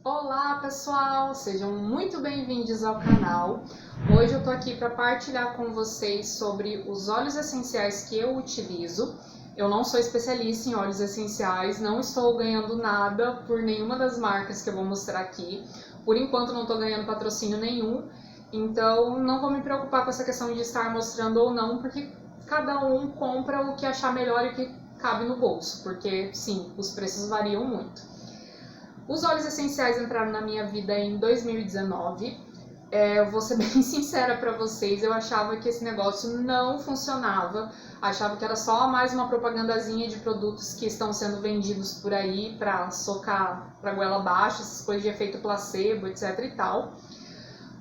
Olá pessoal, sejam muito bem-vindos ao canal. Hoje eu tô aqui para partilhar com vocês sobre os óleos essenciais que eu utilizo. Eu não sou especialista em óleos essenciais, não estou ganhando nada por nenhuma das marcas que eu vou mostrar aqui. Por enquanto não estou ganhando patrocínio nenhum, então não vou me preocupar com essa questão de estar mostrando ou não, porque cada um compra o que achar melhor e que cabe no bolso, porque sim, os preços variam muito. Os óleos essenciais entraram na minha vida em 2019. Eu vou ser bem sincera para vocês, eu achava que esse negócio não funcionava, achava que era só mais uma propagandazinha de produtos que estão sendo vendidos por aí para socar para goela abaixo, essas coisas de efeito placebo, etc e tal.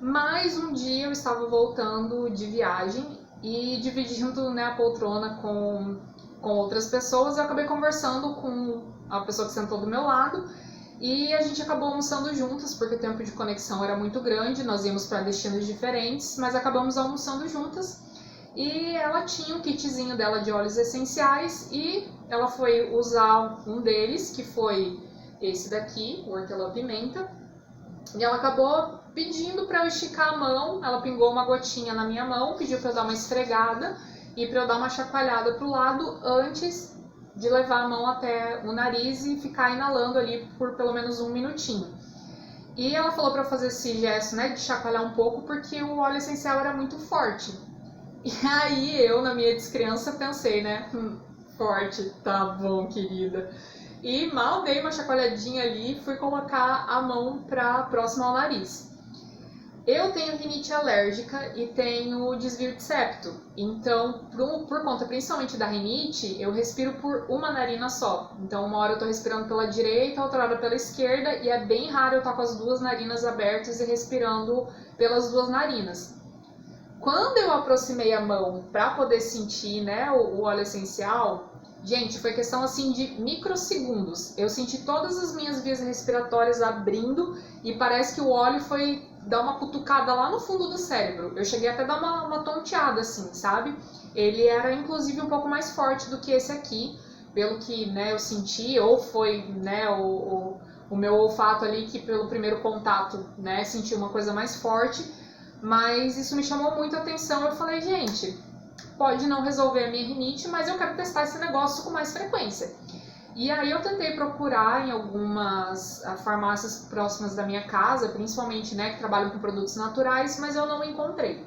Mas um dia eu estava voltando de viagem e dividindo, né, a poltrona com outras pessoas, eu acabei conversando com a pessoa que sentou do meu lado. E a gente acabou almoçando juntas, porque o tempo de conexão era muito grande, nós íamos para destinos diferentes, mas acabamos almoçando juntas. E ela tinha um kitzinho dela de óleos essenciais e ela foi usar um deles, que foi esse daqui, o hortelã-pimenta. E ela acabou pedindo para eu esticar a mão, ela pingou uma gotinha na minha mão, pediu para eu dar uma esfregada e para eu dar uma chacoalhada para o lado antes de levar a mão até o nariz e ficar inalando ali por pelo menos um minutinho. E ela falou para eu fazer esse gesto, né, de chacoalhar um pouco, porque o óleo essencial era muito forte. E aí eu, na minha descrença, pensei, né, forte, tá bom, querida. E mal dei uma chacoalhadinha ali e fui colocar a mão próxima ao nariz. Eu tenho rinite alérgica e tenho desvio de septo, então por conta principalmente da rinite, eu respiro por uma narina só. Então uma hora eu tô respirando pela direita, outra hora pela esquerda, e é bem raro eu estar com as duas narinas abertas e respirando pelas duas narinas. Quando eu aproximei a mão para poder sentir, né, o óleo essencial, gente, foi questão assim de microsegundos. Eu senti todas as minhas vias respiratórias abrindo e parece que o óleo foi dar uma cutucada lá no fundo do cérebro. Eu cheguei até a dar uma tonteada assim, sabe? Ele era inclusive um pouco mais forte do que esse aqui, pelo que, né, eu senti, ou foi, né, o meu olfato ali que pelo primeiro contato, né, senti uma coisa mais forte. Mas isso me chamou muito a atenção. Eu falei, gente, pode não resolver a minha rinite, mas eu quero testar esse negócio com mais frequência. E aí eu tentei procurar em algumas farmácias próximas da minha casa, principalmente, né, que trabalham com produtos naturais, mas eu não encontrei.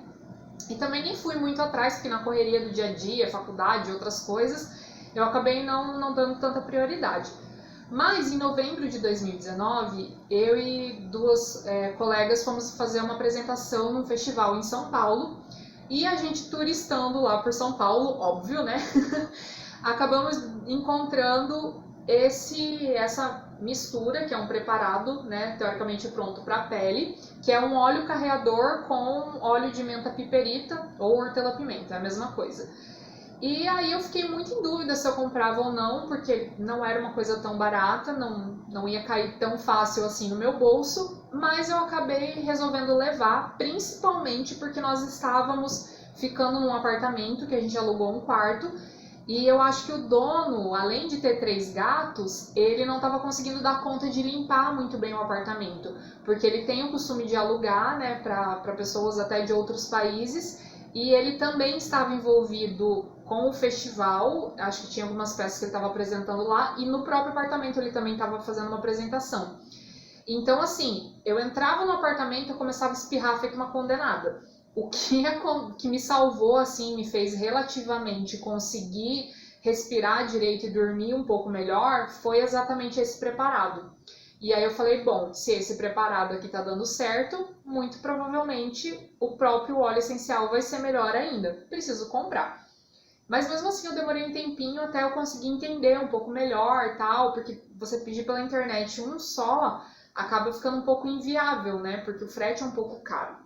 E também nem fui muito atrás, porque na correria do dia a dia, faculdade, outras coisas, eu acabei não dando tanta prioridade. Mas em novembro de 2019, eu e duas colegas fomos fazer uma apresentação num festival em São Paulo. E a gente turistando lá por São Paulo, óbvio, né? Acabamos encontrando essa mistura, que é um preparado, né, teoricamente pronto para a pele, que é um óleo carreador com óleo de menta piperita ou hortelã-pimenta, é a mesma coisa. E aí eu fiquei muito em dúvida se eu comprava ou não, porque não era uma coisa tão barata, não ia cair tão fácil assim no meu bolso, mas eu acabei resolvendo levar, principalmente porque nós estávamos ficando num apartamento que a gente alugou um quarto, e eu acho que o dono, além de ter 3 gatos, ele não estava conseguindo dar conta de limpar muito bem o apartamento, porque ele tem o costume de alugar, né, para pessoas até de outros países, e ele também estava envolvido com o festival, acho que tinha algumas peças que ele estava apresentando lá, e no próprio apartamento ele também estava fazendo uma apresentação. Então, assim, eu entrava no apartamento e começava a espirrar feito uma condenada. O que me salvou, assim, me fez relativamente conseguir respirar direito e dormir um pouco melhor, foi exatamente esse preparado. E aí eu falei, bom, se esse preparado aqui tá dando certo, muito provavelmente o próprio óleo essencial vai ser melhor ainda. Preciso comprar. Mas mesmo assim eu demorei um tempinho até eu conseguir entender um pouco melhor, tal, porque você pedir pela internet um só acaba ficando um pouco inviável, né? Porque o frete é um pouco caro.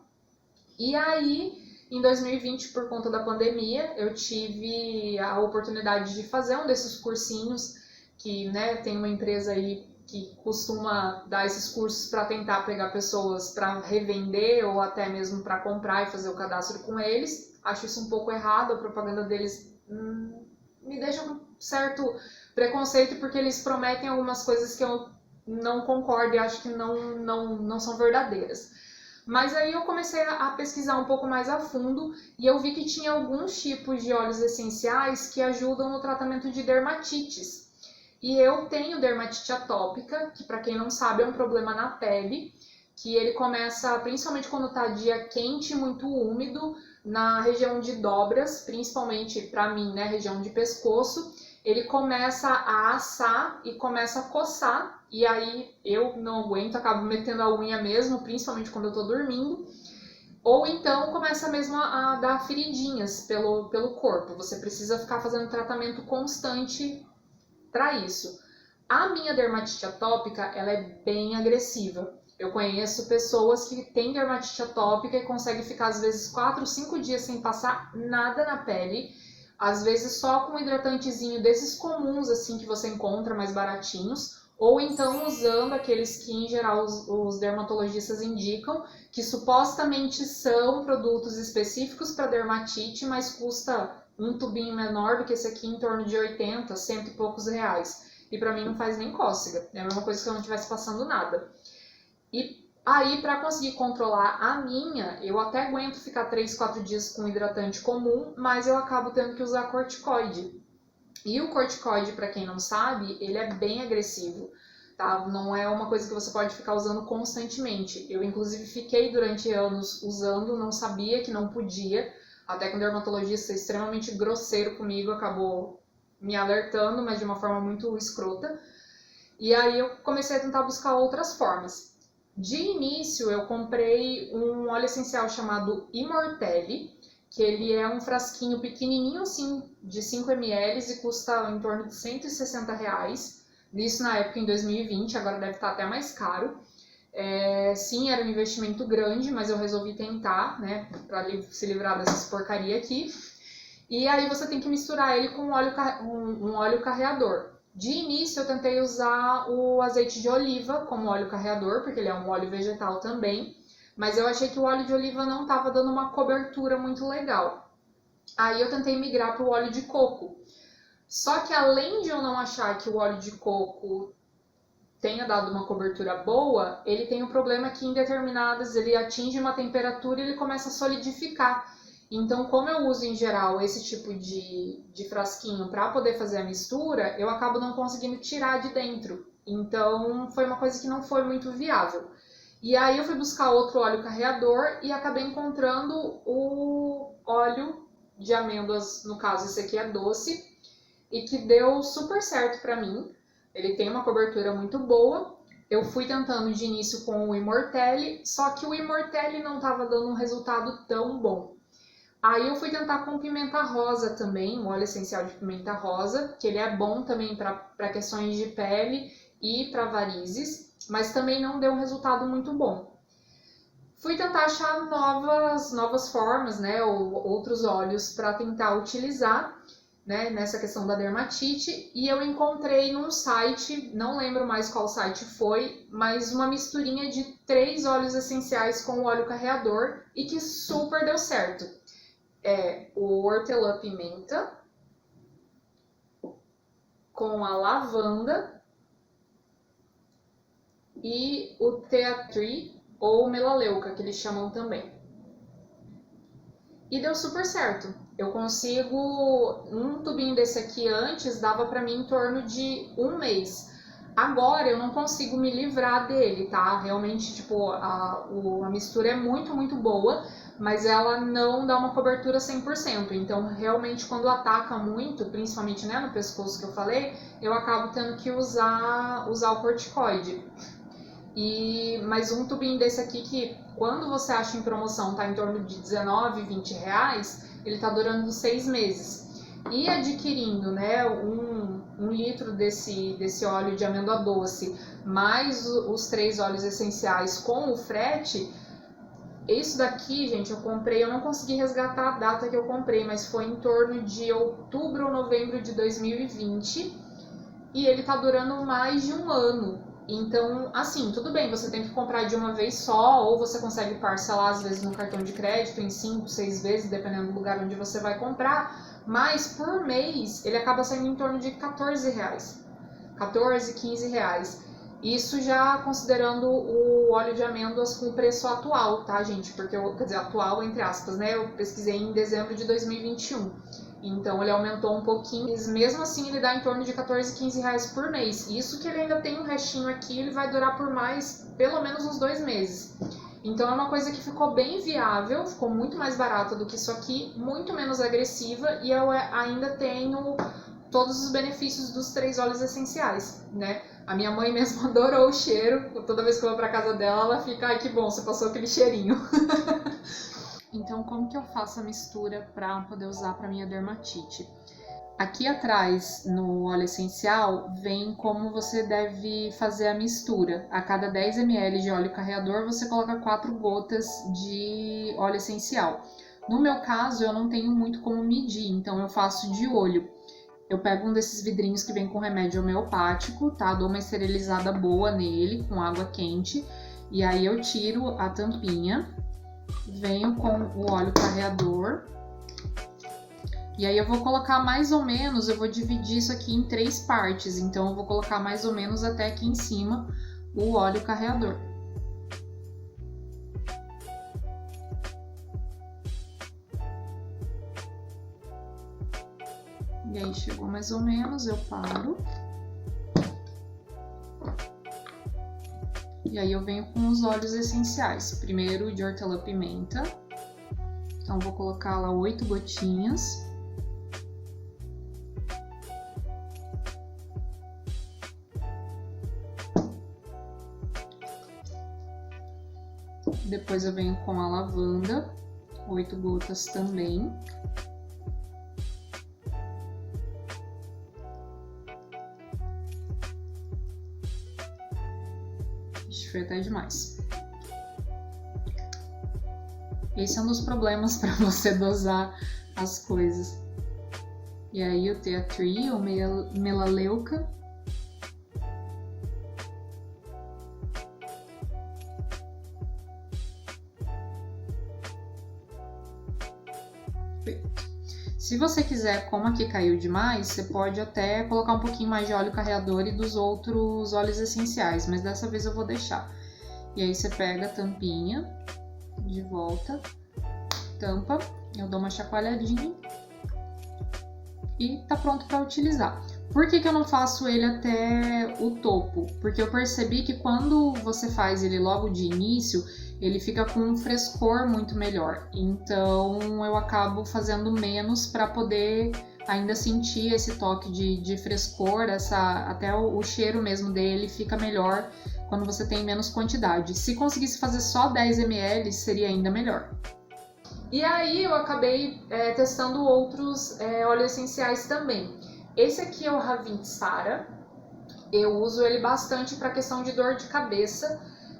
E aí, em 2020, por conta da pandemia, eu tive a oportunidade de fazer um desses cursinhos que, né, tem uma empresa aí que costuma dar esses cursos para tentar pegar pessoas para revender ou até mesmo para comprar e fazer o cadastro com eles. Acho isso um pouco errado, a propaganda deles me deixa com certo preconceito, porque eles prometem algumas coisas que eu não concordo e acho que não são verdadeiras. Mas aí eu comecei a pesquisar um pouco mais a fundo e eu vi que tinha alguns tipos de óleos essenciais que ajudam no tratamento de dermatites. E eu tenho dermatite atópica, que para quem não sabe é um problema na pele, que ele começa principalmente quando está dia quente, muito úmido, na região de dobras, principalmente para mim, né, região de pescoço. Ele começa a assar e começa a coçar, e aí eu não aguento, acabo metendo a unha mesmo, principalmente quando eu tô dormindo. Ou então começa mesmo a dar feridinhas pelo corpo. Você precisa ficar fazendo tratamento constante para isso. A minha dermatite atópica, ela é bem agressiva. Eu conheço pessoas que têm dermatite atópica e conseguem ficar às vezes 4, 5 dias sem passar nada na pele. Às vezes só com um hidratantezinho desses comuns assim que você encontra mais baratinhos, ou então usando aqueles que em geral os dermatologistas indicam, que supostamente são produtos específicos para dermatite, mas custa um tubinho menor do que esse aqui, em torno de 80, cento e poucos reais. E para mim não faz nem cócega, é a mesma coisa que eu não estivesse passando nada. E aí, para conseguir controlar a minha, eu até aguento ficar 3, 4 dias com hidratante comum, mas eu acabo tendo que usar corticoide. E o corticoide, para quem não sabe, ele é bem agressivo, tá? Não é uma coisa que você pode ficar usando constantemente. Eu, inclusive, fiquei durante anos usando, não sabia que não podia, até que um dermatologista extremamente grosseiro comigo acabou me alertando, mas de uma forma muito escrota. E aí eu comecei a tentar buscar outras formas. De início, eu comprei um óleo essencial chamado Immortelle, que ele é um frasquinho pequenininho assim, de 5 ml e custa em torno de R$160. Isso na época em 2020, agora deve estar até mais caro. Sim, era um investimento grande, mas eu resolvi tentar, né, para se livrar dessas porcaria aqui. E aí você tem que misturar ele com um óleo carreador. De início eu tentei usar o azeite de oliva como óleo carreador, porque ele é um óleo vegetal também, mas eu achei que o óleo de oliva não estava dando uma cobertura muito legal. Aí eu tentei migrar para o óleo de coco. Só que além de eu não achar que o óleo de coco tenha dado uma cobertura boa, ele tem um problema que em determinadas ele atinge uma temperatura e ele começa a solidificar. Então, como eu uso em geral esse tipo de frasquinho para poder fazer a mistura, eu acabo não conseguindo tirar de dentro. Então, foi uma coisa que não foi muito viável. E aí eu fui buscar outro óleo carreador e acabei encontrando o óleo de amêndoas, no caso esse aqui é doce, e que deu super certo para mim. Ele tem uma cobertura muito boa. Eu fui tentando de início com o Immortelle, só que o Immortelle não estava dando um resultado tão bom. Aí eu fui tentar com pimenta rosa também, um óleo essencial de pimenta rosa, que ele é bom também para questões de pele e para varizes, mas também não deu um resultado muito bom. Fui tentar achar novas formas, né, ou outros óleos para tentar utilizar, né, nessa questão da dermatite, e eu encontrei num site, não lembro mais qual site foi, mas uma misturinha de 3 óleos essenciais com o óleo carreador e que super deu certo. O hortelã-pimenta com a lavanda e o tea tree ou melaleuca, que eles chamam também. E deu super certo. Eu consigo, um tubinho desse aqui antes dava para mim em torno de 1 mês. Agora eu não consigo me livrar dele, tá? Realmente, tipo, a mistura é muito, muito boa, mas ela não dá uma cobertura 100%. Então, realmente, quando ataca muito, principalmente, né, no pescoço que eu falei, eu acabo tendo que usar o corticoide. Mas um tubinho desse aqui que, quando você acha em promoção, tá em torno de R$19, R$20, ele tá durando 6 meses. E adquirindo, né, um litro desse óleo de amêndoa doce, mais os 3 óleos essenciais com o frete, isso daqui, gente, eu comprei, eu não consegui resgatar a data que eu comprei, mas foi em torno de outubro ou novembro de 2020, e ele tá durando mais de 1 ano. Então, assim, tudo bem, você tem que comprar de uma vez só, ou você consegue parcelar, às vezes, no cartão de crédito, em 5, 6 vezes, dependendo do lugar onde você vai comprar, mas por mês, ele acaba saindo em torno de R$14, R$14, R$15. Isso já considerando o óleo de amêndoas com preço atual, tá, gente? Porque, quer dizer, atual entre aspas, né? Eu pesquisei em dezembro de 2021. Então ele aumentou um pouquinho, mas mesmo assim ele dá em torno de 14, 15 reais por mês. Isso que ele ainda tem um restinho aqui, ele vai durar por mais, pelo menos uns 2 meses. Então é uma coisa que ficou bem viável, ficou muito mais barata do que isso aqui, muito menos agressiva e eu ainda tenho todos os benefícios dos 3 óleos essenciais, né? A minha mãe mesmo adorou o cheiro, toda vez que eu vou pra casa dela, ela fica, ai que bom, você passou aquele cheirinho. Então, como que eu faço a mistura para poder usar para minha dermatite? Aqui atrás, no óleo essencial, vem como você deve fazer a mistura. A cada 10 ml de óleo carreador, você coloca 4 gotas de óleo essencial. No meu caso, eu não tenho muito como medir, então eu faço de olho. Eu pego um desses vidrinhos que vem com remédio homeopático, tá? Dou uma esterilizada boa nele, com água quente. E aí eu tiro a tampinha, venho com o óleo carreador. E aí eu vou colocar mais ou menos, eu vou dividir isso aqui em 3 partes. Então eu vou colocar mais ou menos até aqui em cima o óleo carreador. E aí chegou mais ou menos, eu paro. E aí eu venho com os óleos essenciais. Primeiro de hortelã-pimenta. Então vou colocar lá 8 gotinhas. Depois eu venho com a lavanda, 8 gotas também. Foi até demais. Esse é um dos problemas para você dosar as coisas. E aí o tea tree, ou melaleuca. Se você quiser, como aqui caiu demais, você pode até colocar um pouquinho mais de óleo carreador e dos outros óleos essenciais, mas dessa vez eu vou deixar. E aí você pega a tampinha de volta, tampa, eu dou uma chacoalhadinha e tá pronto para utilizar. Por que eu não faço ele até o topo? Porque eu percebi que quando você faz ele logo de início, ele fica com um frescor muito melhor. Então eu acabo fazendo menos para poder ainda sentir esse toque de frescor, até o cheiro mesmo dele fica melhor quando você tem menos quantidade. Se conseguisse fazer só 10 ml, seria ainda melhor. E aí eu acabei testando outros óleos essenciais também. Esse aqui é o Ravinsara. Eu uso ele bastante para questão de dor de cabeça.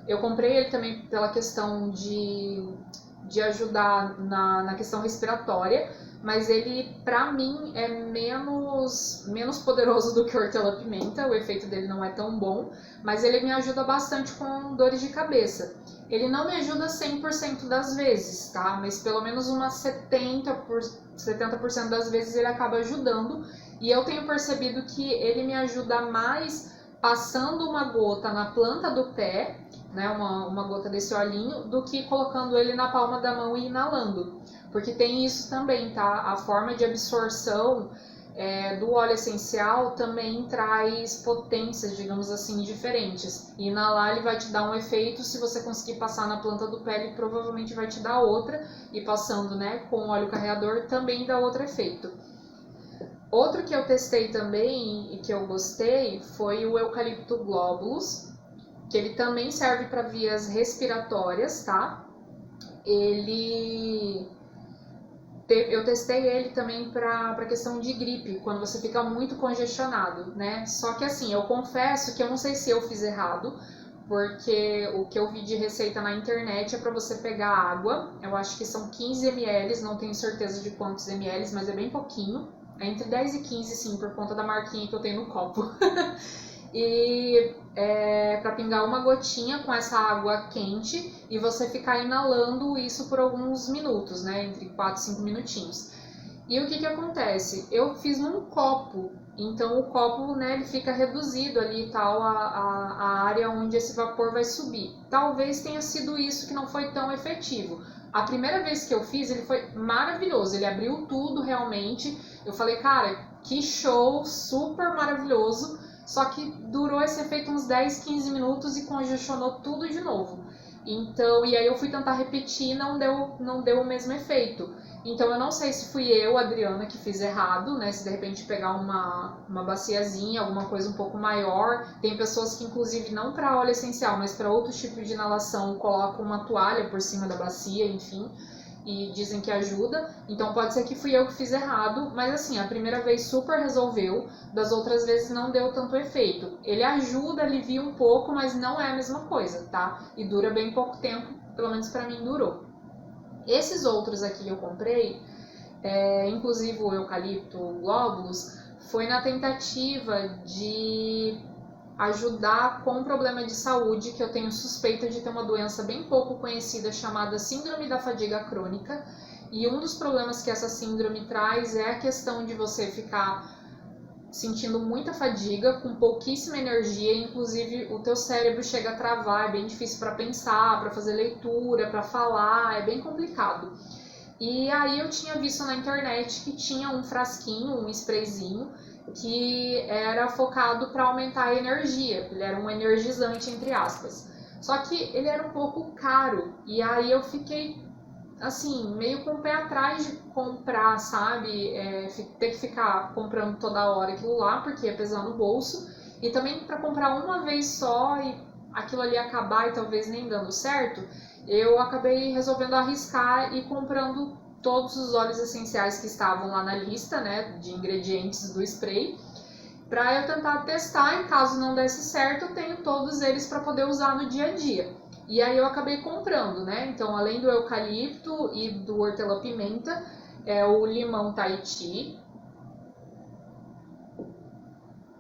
Eu comprei ele também pela questão de ajudar na questão respiratória, mas ele, pra mim, é menos poderoso do que o hortelã-pimenta, o efeito dele não é tão bom, mas ele me ajuda bastante com dores de cabeça. Ele não me ajuda 100% das vezes, tá? Mas pelo menos umas 70% das vezes ele acaba ajudando, e eu tenho percebido que ele me ajuda mais passando uma gota na planta do pé, né, uma gota desse olhinho, do que colocando ele na palma da mão e inalando. Porque tem isso também, tá? A forma de absorção do óleo essencial também traz potências, digamos assim, diferentes. E inalar ele vai te dar um efeito, se você conseguir passar na planta do pé, ele provavelmente vai te dar outra. E passando, né, com óleo carreador também dá outro efeito. Outro que eu testei também e que eu gostei foi o Eucalipto Globulus, que ele também serve para vias respiratórias, tá? Eu testei ele também para questão de gripe, quando você fica muito congestionado, né? Só que assim, eu confesso que eu não sei se eu fiz errado, porque o que eu vi de receita na internet é para você pegar água, eu acho que são 15 ml, não tenho certeza de quantos ml, mas é bem pouquinho, é entre 10 e 15 sim, por conta da marquinha que eu tenho no copo. E para pingar uma gotinha com essa água quente e você ficar inalando isso por alguns minutos, né, entre 4 e 5 minutinhos. E o que que acontece? Eu fiz num copo, então o copo, né, ele fica reduzido ali e tal, a área onde esse vapor vai subir. Talvez tenha sido isso que não foi tão efetivo. A primeira vez que eu fiz, ele foi maravilhoso, ele abriu tudo realmente. Eu falei, cara, que show, super maravilhoso. Só que durou esse efeito uns 10, 15 minutos e congestionou tudo de novo. Então, e aí eu fui tentar repetir e não deu o mesmo efeito. Então eu não sei se fui eu, Adriana, que fiz errado, né? Se de repente pegar uma baciazinha, alguma coisa um pouco maior. Tem pessoas que inclusive não para óleo essencial, mas para outros tipos de inalação colocam uma toalha por cima da bacia, enfim, e dizem que ajuda. Então pode ser que fui eu que fiz errado, mas assim, a primeira vez super resolveu, das outras vezes não deu tanto efeito. Ele ajuda, alivia um pouco, mas não é a mesma coisa, tá? E dura bem pouco tempo, pelo menos para mim durou. Esses outros aqui que eu comprei, inclusive o eucalipto globulus, foi na tentativa de ajudar com um problema de saúde, que eu tenho suspeita de ter uma doença bem pouco conhecida chamada síndrome da fadiga crônica. E um dos problemas que essa síndrome traz é a questão de você ficar sentindo muita fadiga, com pouquíssima energia, inclusive o teu cérebro chega a travar, é bem difícil para pensar, para fazer leitura, para falar, é bem complicado. E aí eu tinha visto na internet que tinha um frasquinho, um sprayzinho, que era focado para aumentar a energia, ele era um energizante, entre aspas. Só que ele era um pouco caro, e aí eu fiquei, assim, meio com o pé atrás de comprar, sabe? Ter que ficar comprando toda hora aquilo lá, porque ia pesar no bolso. E também para comprar uma vez só e aquilo ali acabar e talvez nem dando certo, eu acabei resolvendo arriscar e comprando todos os óleos essenciais que estavam lá na lista, né, de ingredientes do spray, para eu tentar testar. E caso não desse certo, eu tenho todos eles para poder usar no dia a dia. E aí eu acabei comprando, né? Então, além do eucalipto e do hortelã-pimenta, o limão Tahiti,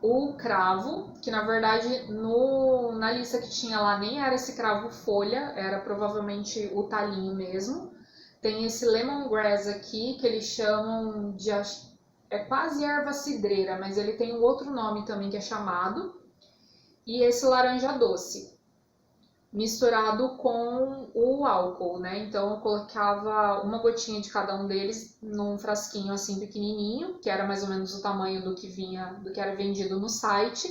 o cravo, que na verdade na lista que tinha lá nem era esse cravo folha, era provavelmente o talinho mesmo. Tem esse lemongrass aqui, que eles chamam de, é quase erva cidreira, mas ele tem um outro nome também que é chamado. E esse laranja doce, misturado com o álcool, né? Então eu colocava uma gotinha de cada um deles num frasquinho assim pequenininho, que era mais ou menos o tamanho do que era vendido no site,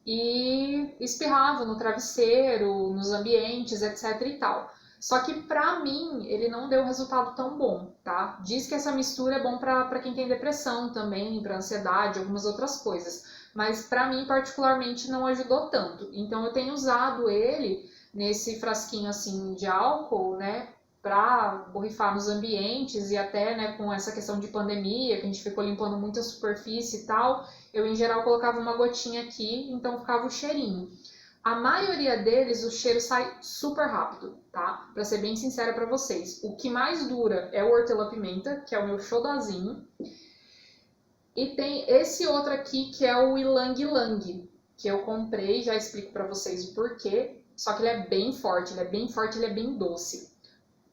e espirrava no travesseiro, nos ambientes, etc e tal. Só que pra mim ele não deu resultado tão bom, tá? Diz que essa mistura é bom pra quem tem depressão também, pra ansiedade, algumas outras coisas. Mas pra mim particularmente não ajudou tanto. Então eu tenho usado ele nesse frasquinho assim de álcool, né, para borrifar nos ambientes, e até, né, com essa questão de pandemia, que a gente ficou limpando muita superfície e tal, eu em geral colocava uma gotinha aqui, então ficava o cheirinho. A maioria deles, o cheiro sai super rápido, tá? Pra ser bem sincera pra vocês. O que mais dura é o hortelã-pimenta, que é o meu xodozinho. E tem esse outro aqui, que é o ylang-ylang, que eu comprei, já explico pra vocês o porquê. Só que ele é bem forte, ele é bem doce.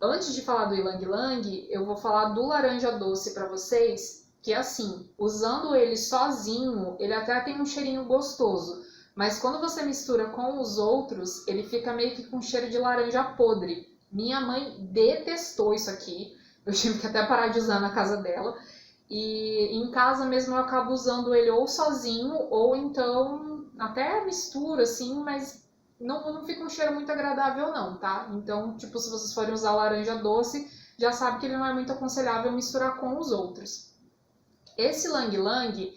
Antes de falar do ylang-ylang, eu vou falar do laranja doce pra vocês, que é assim, usando ele sozinho, ele até tem um cheirinho gostoso, mas quando você mistura com os outros, ele fica meio que com cheiro de laranja podre. Minha mãe detestou isso aqui, eu tive que até parar de usar na casa dela, e em casa mesmo eu acabo usando ele ou sozinho, ou então até mistura assim, mas não fica um cheiro muito agradável não, tá? Então, tipo, se vocês forem usar laranja doce, já sabe que ele não é muito aconselhável misturar com os outros. Esse ylang-ylang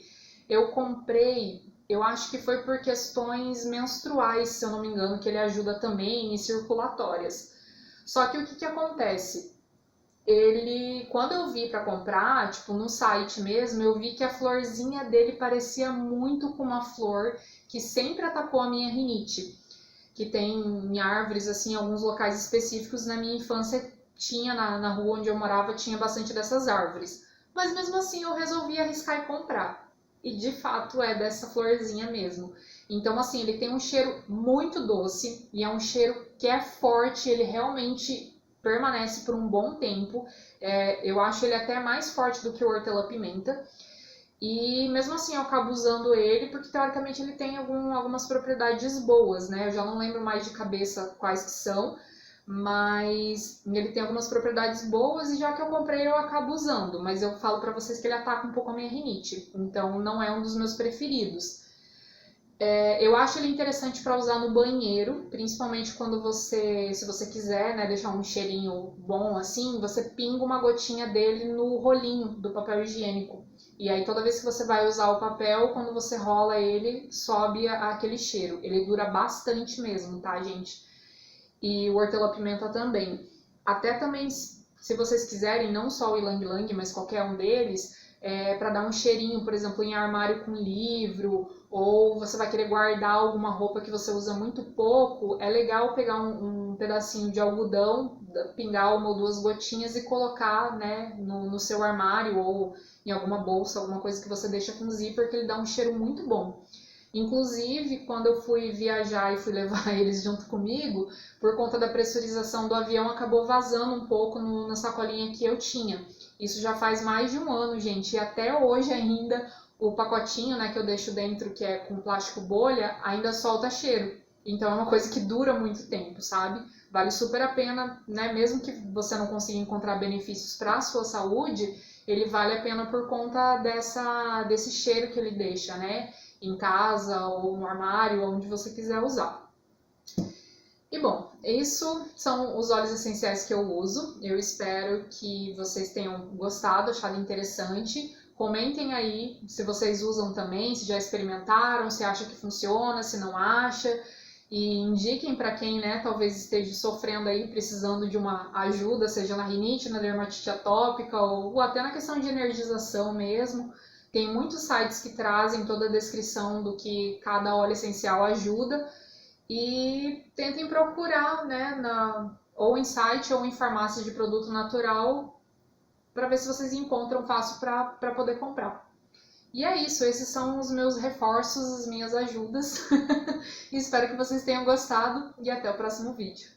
eu comprei, eu acho que foi por questões menstruais, se eu não me engano, que ele ajuda também em circulatórias. Só que o que acontece? Ele, quando eu vi para comprar, tipo, no site mesmo, eu vi que a florzinha dele parecia muito com uma flor que sempre atacou a minha rinite, que tem em árvores, assim, em alguns locais específicos. Na minha infância tinha, na rua onde eu morava, tinha bastante dessas árvores. Mas mesmo assim eu resolvi arriscar e comprar. E de fato é dessa florzinha mesmo. Então assim, ele tem um cheiro muito doce e é um cheiro que é forte, ele realmente permanece por um bom tempo. Eu acho ele até mais forte do que o hortelã-pimenta. E mesmo assim eu acabo usando ele porque teoricamente ele tem algumas propriedades boas, né? Eu já não lembro mais de cabeça quais que são, mas ele tem algumas propriedades boas e já que eu comprei eu acabo usando. Mas eu falo pra vocês que ele ataca um pouco a minha rinite, então não é um dos meus preferidos. Eu acho ele interessante para usar no banheiro, principalmente quando se você quiser, né, deixar um cheirinho bom assim, você pinga uma gotinha dele no rolinho do papel higiênico. E aí toda vez que você vai usar o papel, quando você rola ele, sobe aquele cheiro. Ele dura bastante mesmo, tá, gente? E o hortelã-pimenta também. Até também, se vocês quiserem, não só o ylang-ylang, mas qualquer um deles, para dar um cheirinho, por exemplo, em armário com livro, ou você vai querer guardar alguma roupa que você usa muito pouco, é legal pegar um pedacinho de algodão, pingar uma ou duas gotinhas e colocar, né, no seu armário ou em alguma bolsa, alguma coisa que você deixa com zíper, que ele dá um cheiro muito bom. Inclusive, quando eu fui viajar e fui levar eles junto comigo, por conta da pressurização do avião, acabou vazando um pouco na sacolinha que eu tinha. Isso já faz mais de um ano, gente, e até hoje ainda o pacotinho, né, que eu deixo dentro, que é com plástico bolha, ainda solta cheiro. Então é uma coisa que dura muito tempo, sabe? Vale super a pena, né, mesmo que você não consiga encontrar benefícios para a sua saúde, ele vale a pena por conta desse cheiro que ele deixa, né? Em casa ou no armário, onde você quiser usar. E bom, isso são os óleos essenciais que eu uso. Eu espero que vocês tenham gostado, achado interessante. Comentem aí se vocês usam também, se já experimentaram, se acha que funciona, se não acha. E indiquem para quem, né, talvez esteja sofrendo aí, precisando de uma ajuda, seja na rinite, na dermatite atópica ou até na questão de energização mesmo. Tem muitos sites que trazem toda a descrição do que cada óleo essencial ajuda e tentem procurar, né, ou em site ou em farmácia de produto natural para ver se vocês encontram fácil para poder comprar. E é isso, esses são os meus reforços, as minhas ajudas. Espero que vocês tenham gostado e até o próximo vídeo.